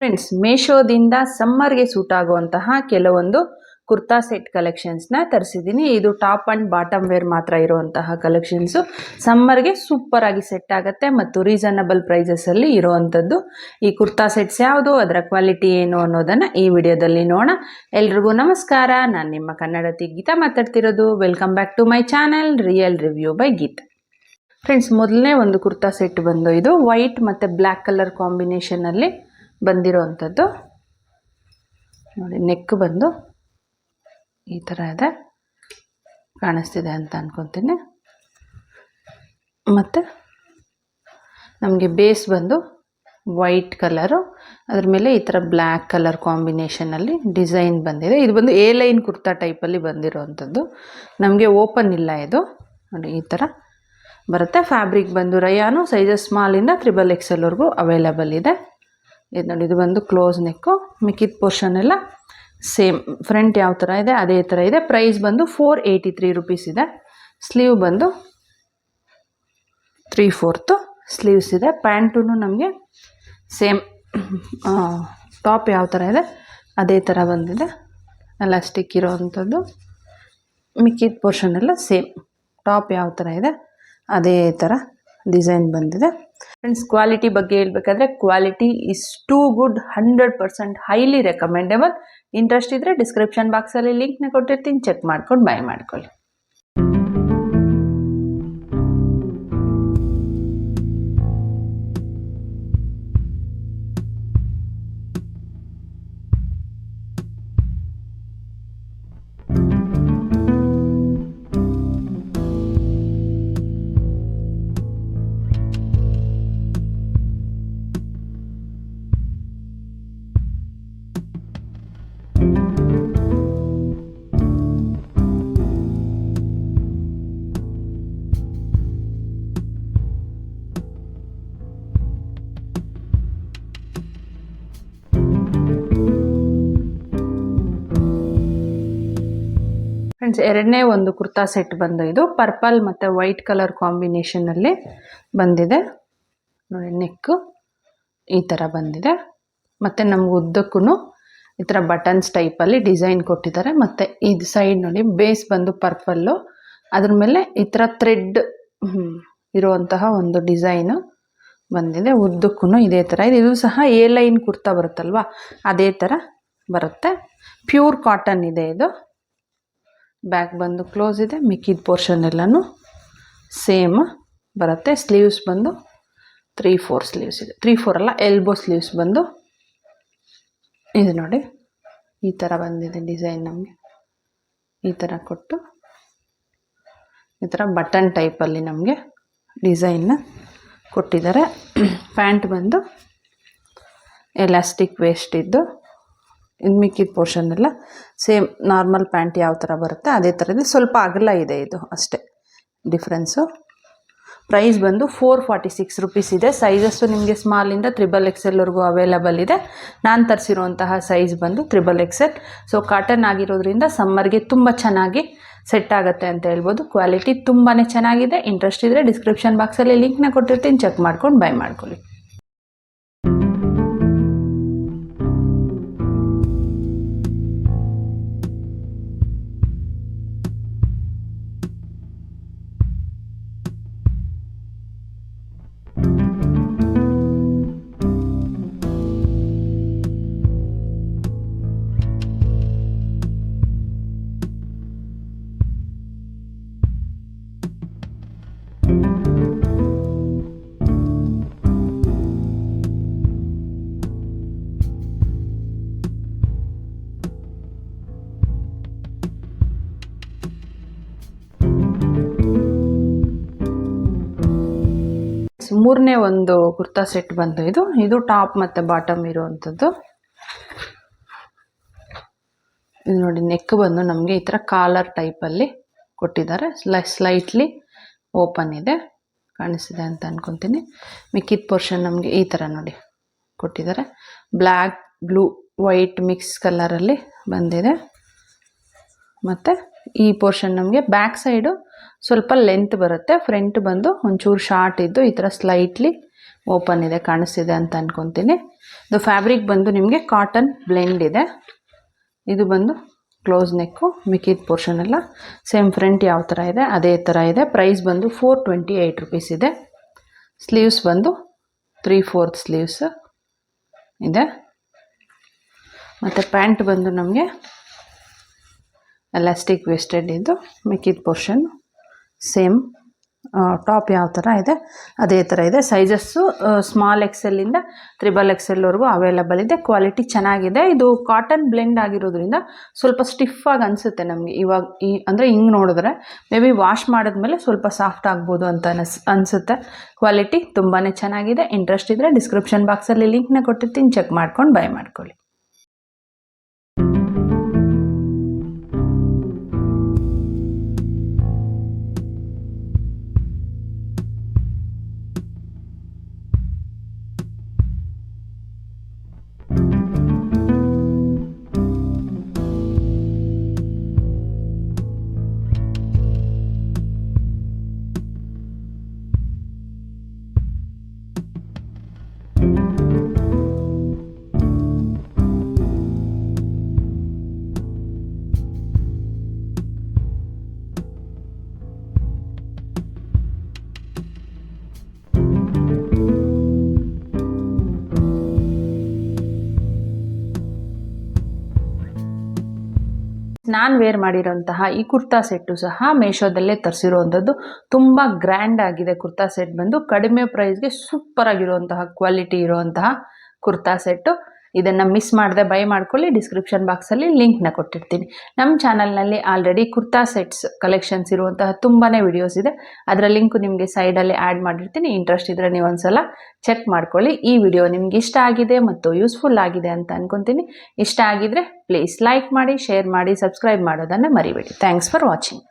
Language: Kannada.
ಫ್ರೆಂಡ್ಸ್, ಮೇಶೋದಿಂದ ಸಮ್ಮರ್ಗೆ ಸೂಟ್ ಆಗುವಂತಹ ಕೆಲವೊಂದು ಕುರ್ತಾ ಸೆಟ್ ಕಲೆಕ್ಷನ್ಸ್ನ ತರಿಸಿದ್ದೀನಿ. ಇದು ಟಾಪ್ ಆ್ಯಂಡ್ ಬಾಟಮ್ ವೇರ್ ಮಾತ್ರ ಇರುವಂತಹ ಕಲೆಕ್ಷನ್ಸು. ಸಮ್ಮರ್ಗೆ ಸೂಪರ್ ಆಗಿ ಸೆಟ್ ಆಗುತ್ತೆ ಮತ್ತು ರೀಸನಬಲ್ ಪ್ರೈಸಸಲ್ಲಿ ಇರುವಂಥದ್ದು. ಈ ಕುರ್ತಾ ಸೆಟ್ಸ್ ಯಾವುದು, ಅದರ ಕ್ವಾಲಿಟಿ ಏನು ಅನ್ನೋದನ್ನು ಈ ವಿಡಿಯೋದಲ್ಲಿ ನೋಡೋಣ. ಎಲ್ರಿಗೂ ನಮಸ್ಕಾರ, ನಾನು ನಿಮ್ಮ ಕನ್ನಡತಿ ಗೀತಾ ಮಾತಾಡ್ತಿರೋದು. Welcome back to my channel real review by Geetha. Friends, ಮೊದಲನೇ ಒಂದು ಕುರ್ತಾ ಸೆಟ್ ಬಂದು ಇದು ವೈಟ್ ಮತ್ತು ಬ್ಲ್ಯಾಕ್ ಕಲರ್ ಕಾಂಬಿನೇಷನಲ್ಲಿ ಬಂದಿರೋವಂಥದ್ದು ನೋಡಿ. ನೆಕ್ ಬಂದು ಈ ಥರ ಇದೆ, ಕಾಣಿಸ್ತಿದೆ ಅಂತ ಅನ್ಕೊತೀನಿ. ಮತ್ತು ನಮಗೆ ಬೇಸ್ ಬಂದು ವೈಟ್ ಕಲರು, ಅದ್ರ ಮೇಲೆ ಈ ಥರ ಬ್ಲ್ಯಾಕ್ ಕಲರ್ ಕಾಂಬಿನೇಷನಲ್ಲಿ ಡಿಸೈನ್ ಬಂದಿದೆ. ಇದು ಬಂದು ಎ ಲೈನ್ ಕುರ್ತಾ ಟೈಪಲ್ಲಿ ಬಂದಿರೋವಂಥದ್ದು. ನಮಗೆ ಓಪನ್ ಇಲ್ಲ ಇದು ನೋಡಿ, ಈ ಥರ ಬರುತ್ತೆ. ಫ್ಯಾಬ್ರಿಕ್ ಬಂದು ರಯಾನು, ಸೈಜಸ್ ಸ್ಮಾಲಿಂದ XXLವರೆಗೂ ಅವೈಲಬಲ್ ಇದೆ. ಇದು ನೋಡಿ, ಇದು ಬಂದು ಕ್ಲೋಸ್ ನೆಕ್ಕು. ಮಿಕ್ಕಿದ ಪೋರ್ಷನ್ ಎಲ್ಲ ಸೇಮ್, ಫ್ರಂಟ್ ಯಾವ ಥರ ಇದೆ ಅದೇ ಥರ ಇದೆ. ಪ್ರೈಸ್ ಬಂದು 483 ರುಪೀಸ್ ಇದೆ. ಸ್ಲೀವ್ ಬಂದು 3/4 ಸ್ಲೀವ್ಸ್ ಇದೆ. ಪ್ಯಾಂಟೂ ನಮಗೆ ಸೇಮ್, ಟಾಪ್ ಯಾವ ಥರ ಇದೆ ಅದೇ ಥರ ಬಂದಿದೆ, ಎಲಾಸ್ಟಿಕ್ ಇರೋವಂಥದ್ದು. ಮಿಕ್ಕಿದ ಪೋರ್ಷನ್ ಎಲ್ಲ ಸೇಮ್, ಟಾಪ್ ಯಾವ ಥರ ಇದೆ ಅದೇ ಥರ ಡಿಸೈನ್ ಬಂದಿದೆ. ಫ್ರೆಂಡ್ಸ್, ಕ್ವಾಲಿಟಿ ಬಗ್ಗೆ ಹೇಳಬೇಕಾದ್ರೆ quality is too good, 100% highly recommendable. Interest ಇದ್ದರೆ ಡಿಸ್ಕ್ರಿಪ್ಷನ್ ಬಾಕ್ಸಲ್ಲಿ ಲಿಂಕ್ನ ಕೊಟ್ಟಿರ್ತೀನಿ, ಚೆಕ್ ಮಾಡ್ಕೊಂಡು ಬೈ ಮಾಡ್ಕೊಳ್ಳಿ. ಫ್ರೆಂಡ್ಸ್, ಎರಡನೇ ಒಂದು ಕುರ್ತಾ ಸೆಟ್ ಬಂದು ಇದು ಪರ್ಪಲ್ ಮತ್ತು ವೈಟ್ ಕಲರ್ ಕಾಂಬಿನೇಷನಲ್ಲಿ ಬಂದಿದೆ ನೋಡಿ. ನೆಕ್ಕು ಈ ಥರ ಬಂದಿದೆ, ಮತ್ತು ನಮ್ಗೆ ಉದ್ದಕ್ಕೂ ಈ ಥರ ಬಟನ್ಸ್ ಟೈಪಲ್ಲಿ ಡಿಸೈನ್ ಕೊಟ್ಟಿದ್ದಾರೆ. ಮತ್ತು ಇದು ಸೈಡ್ ನೋಡಿ, ಬೇಸ್ ಬಂದು ಪರ್ಪಲ್ಲು, ಅದ್ರ ಮೇಲೆ ಈ ಥರ ಥ್ರೆಡ್ ಇರುವಂತಹ ಒಂದು ಡಿಸೈನು ಬಂದಿದೆ. ಉದ್ದಕ್ಕೂ ಇದೇ ಥರ ಇದೆ. ಇದು ಸಹ ಎ ಲೈನ್ ಕುರ್ತಾ ಬರುತ್ತಲ್ವ, ಅದೇ ಥರ ಬರುತ್ತೆ. ಪ್ಯೂರ್ ಕಾಟನ್ ಇದೆ ಇದು. ಬ್ಯಾಕ್ ಬಂದು ಕ್ಲೋಸ್ ಇದೆ. ಮಿಕ್ಕಿದ ಪೋರ್ಷನ್ ಎಲ್ಲನೂ ಸೇಮ್ ಬರುತ್ತೆ. ಸ್ಲೀವ್ಸ್ ಬಂದು 3/4 ಸ್ಲೀವ್ಸ್ ಇದೆ. 3/4 ಅಲ್ಲ, ಎಲ್ಬೋ ಸ್ಲೀವ್ಸ್ ಬಂದು ಇದು ನೋಡಿ, ಈ ಥರ ಬಂದಿದೆ ಡಿಸೈನ್. ನಮಗೆ ಈ ಥರ ಕೊಟ್ಟು ಈ ಥರ ಬಟನ್ ಟೈಪಲ್ಲಿ ನಮಗೆ ಡಿಸೈನ್ನ ಕೊಟ್ಟಿದ್ದಾರೆ. ಪ್ಯಾಂಟ್ ಬಂದು ಎಲಾಸ್ಟಿಕ್ ವೇಸ್ಟ್ ಇದ್ದು, ಇದು ಮಿಕ್ಕಿದ ಪೋರ್ಷನ್ ಎಲ್ಲ ಸೇಮ್ ನಾರ್ಮಲ್ ಪ್ಯಾಂಟ್ ಯಾವ ಥರ ಬರುತ್ತೆ ಅದೇ ಥರ ಇದೆ. ಸ್ವಲ್ಪ ಅಗಲ ಇದೆ ಇದು ಅಷ್ಟೇ ಡಿಫ್ರೆನ್ಸು. ಪ್ರೈಸ್ ಬಂದು 446 ರುಪೀಸ್ ಇದೆ. ಸೈಜಸ್ಸು ನಿಮಗೆ ಸ್ಮಾಲಿಂದ XXLವರೆಗೂ ಅವೈಲಬಲ್ ಇದೆ. ನಾನು ತರಿಸಿರುವಂತಹ ಸೈಜ್ ಬಂದು XXL. ಸೊ ಕಾಟನ್ ಆಗಿರೋದ್ರಿಂದ ಸಮ್ಮರ್ಗೆ ತುಂಬ ಚೆನ್ನಾಗಿ ಸೆಟ್ ಆಗುತ್ತೆ ಅಂತ ಹೇಳ್ಬೋದು. ಕ್ವಾಲಿಟಿ ತುಂಬಾ ಚೆನ್ನಾಗಿದೆ. ಇಂಟ್ರೆಸ್ಟ್ ಇದ್ದರೆ ಡಿಸ್ಕ್ರಿಪ್ಷನ್ ಬಾಕ್ಸಲ್ಲಿ ಲಿಂಕ್ನ ಕೊಟ್ಟಿರ್ತೀನಿ, ಚೆಕ್ ಮಾಡ್ಕೊಂಡು ಬೈ ಮಾಡ್ಕೊಳ್ಳಿ. ಮೂರನೇ ಒಂದು ಕುರ್ತಾ ಸೆಟ್ ಬಂದು ಇದು ಟಾಪ್ ಮತ್ತು ಬಾಟಮ್ ಇರುವಂಥದ್ದು. ಇದು ನೋಡಿ, ನೆಕ್ ಬಂದು ನಮಗೆ ಈ ಥರ ಕಾಲರ್ ಟೈಪಲ್ಲಿ ಕೊಟ್ಟಿದ್ದಾರೆ. ಸ್ಲೈಟ್ಲಿ ಓಪನ್ ಇದೆ, ಕಾಣಿಸ್ತಿದೆ ಅಂತ ಅನ್ಕೊತೀನಿ. ಮಿಕ್ಕಿದ ಪೋರ್ಷನ್ ನಮಗೆ ಈ ಥರ ನೋಡಿ ಕೊಟ್ಟಿದ್ದಾರೆ. ಬ್ಲ್ಯಾಕ್, ಬ್ಲೂ, ವೈಟ್ ಮಿಕ್ಸ್ ಕಲರಲ್ಲಿ ಬಂದಿದೆ. ಮತ್ತು ಈ ಪೋರ್ಷನ್ ನಮಗೆ ಬ್ಯಾಕ್ ಸೈಡು ಸ್ವಲ್ಪ ಲೆಂತ್ ಬರುತ್ತೆ. ಫ್ರಂಟ್ ಬಂದು ಒಂಚೂರು ಶಾರ್ಟ್ ಇದ್ದು ಈ ಥರ ಸ್ಲೈಟ್ಲಿ ಓಪನ್ ಇದೆ, ಕಾಣಿಸ್ತಿದೆ ಅಂತ ಅಂದ್ಕೊತೀನಿ. ಇದು ಫ್ಯಾಬ್ರಿಕ್ ಬಂದು ನಿಮಗೆ ಕಾಟನ್ ಬ್ಲೆಂಡ್ ಇದೆ. ಇದು ಬಂದು ಕ್ಲೋಸ್ ನೆಕ್ಕು, ಮಿಕ್ಕಿದ ಪೋರ್ಷನ್ ಎಲ್ಲ ಸೇಮ್ ಫ್ರಂಟ್ ಯಾವ ಥರ ಇದೆ ಅದೇ ಥರ ಇದೆ. ಪ್ರೈಸ್ ಬಂದು 428 ರುಪೀಸ್ ಇದೆ. ಸ್ಲೀವ್ಸ್ ಬಂದು 3/4 ಸ್ಲೀವ್ಸ್ ಇದೆ. ಮತ್ತು ಪ್ಯಾಂಟ್ ಬಂದು ನಮಗೆ ಎಲಾಸ್ಟಿಕ್ ವೇಸ್ಟೆಡ್ ಇದು, ಮಿಕ್ಕಿದ ಪೋರ್ಷನ್ ಸೇಮ್ ಟಾಪ್ ಯಾವ ಥರ ಇದೆ ಅದೇ ಥರ ಇದೆ. ಸೈಜಸ್ಸು ಸ್ಮಾಲ್ XLಯಿಂದ XXL ವರೆಗೂ ಅವೈಲಬಲ್ ಇದೆ. ಕ್ವಾಲಿಟಿ ಚೆನ್ನಾಗಿದೆ. ಇದು ಕಾಟನ್ ಬ್ಲೆಂಡ್ ಆಗಿರೋದ್ರಿಂದ ಸ್ವಲ್ಪ ಸ್ಟಿಫಾಗಿ ಅನಿಸುತ್ತೆ ನಮಗೆ ಇವಾಗ. ಅಂದರೆ ಹಿಂಗೆ ನೋಡಿದ್ರೆ ಮೇ ಬಿ ವಾಶ್ ಮಾಡಿದ್ಮೇಲೆ ಸ್ವಲ್ಪ ಸಾಫ್ಟ್ ಆಗ್ಬೋದು ಅಂತ ಅನಿಸುತ್ತೆ. ಕ್ವಾಲಿಟಿ ತುಂಬಾ ಚೆನ್ನಾಗಿದೆ. ಇಂಟ್ರೆಸ್ಟ್ ಇದ್ದರೆ ಡಿಸ್ಕ್ರಿಪ್ಷನ್ ಬಾಕ್ಸಲ್ಲಿ ಲಿಂಕ್ನ ಕೊಟ್ಟಿರ್ತೀನಿ, ಚೆಕ್ ಮಾಡ್ಕೊಂಡು ಬೈ ಮಾಡ್ಕೊಳ್ಳಿ. ನಾನು ವೇರ್ ಮಾಡಿರೋಂತಹ ಈ ಕುರ್ತಾ ಸೆಟ್ಟು ಸಹ ಮೀಶೋದಲ್ಲೇ ತರಿಸಿರುವಂಥದ್ದು. ತುಂಬ ಗ್ರ್ಯಾಂಡ್ ಆಗಿದೆ ಕುರ್ತಾ ಸೆಟ್ ಬಂದು. ಕಡಿಮೆ ಪ್ರೈಸ್ಗೆ ಸೂಪರ್ ಆಗಿರುವಂತಹ ಕ್ವಾಲಿಟಿ ಇರುವಂತಹ ಕುರ್ತಾ ಸೆಟ್ಟು. ಇದನ್ನು ಮಿಸ್ ಮಾಡದೆ ಬೈ ಮಾಡ್ಕೊಳ್ಳಿ. ಡಿಸ್ಕ್ರಿಪ್ಷನ್ ಬಾಕ್ಸಲ್ಲಿ ಲಿಂಕ್ನ ಕೊಟ್ಟಿರ್ತೀನಿ. ನಮ್ಮ ಚಾನಲ್ನಲ್ಲಿ ಆಲ್ರೆಡಿ ಕುರ್ತಾ ಸೆಟ್ಸ್ ಕಲೆಕ್ಷನ್ಸ್ ಇರುವಂತಹ ತುಂಬಾ ವಿಡಿಯೋಸ್ ಇದೆ. ಅದರ ಲಿಂಕು ನಿಮಗೆ ಸೈಡಲ್ಲಿ ಆ್ಯಡ್ ಮಾಡಿರ್ತೀನಿ. ಇಂಟ್ರೆಸ್ಟ್ ಇದ್ದರೆ ನೀವು ಒಂದ್ಸಲ ಚೆಕ್ ಮಾಡ್ಕೊಳ್ಳಿ. ಈ ವಿಡಿಯೋ ನಿಮ್ಗೆ ಇಷ್ಟ ಆಗಿದೆ ಮತ್ತು ಯೂಸ್ಫುಲ್ ಆಗಿದೆ ಅಂತ ಅನ್ಕೊತೀನಿ. ಇಷ್ಟ ಆಗಿದ್ರೆ ಪ್ಲೀಸ್ ಲೈಕ್ ಮಾಡಿ, ಶೇರ್ ಮಾಡಿ, ಸಬ್ಸ್ಕ್ರೈಬ್ ಮಾಡೋದನ್ನು ಮರಿಬೇಡಿ. Thanks for watching.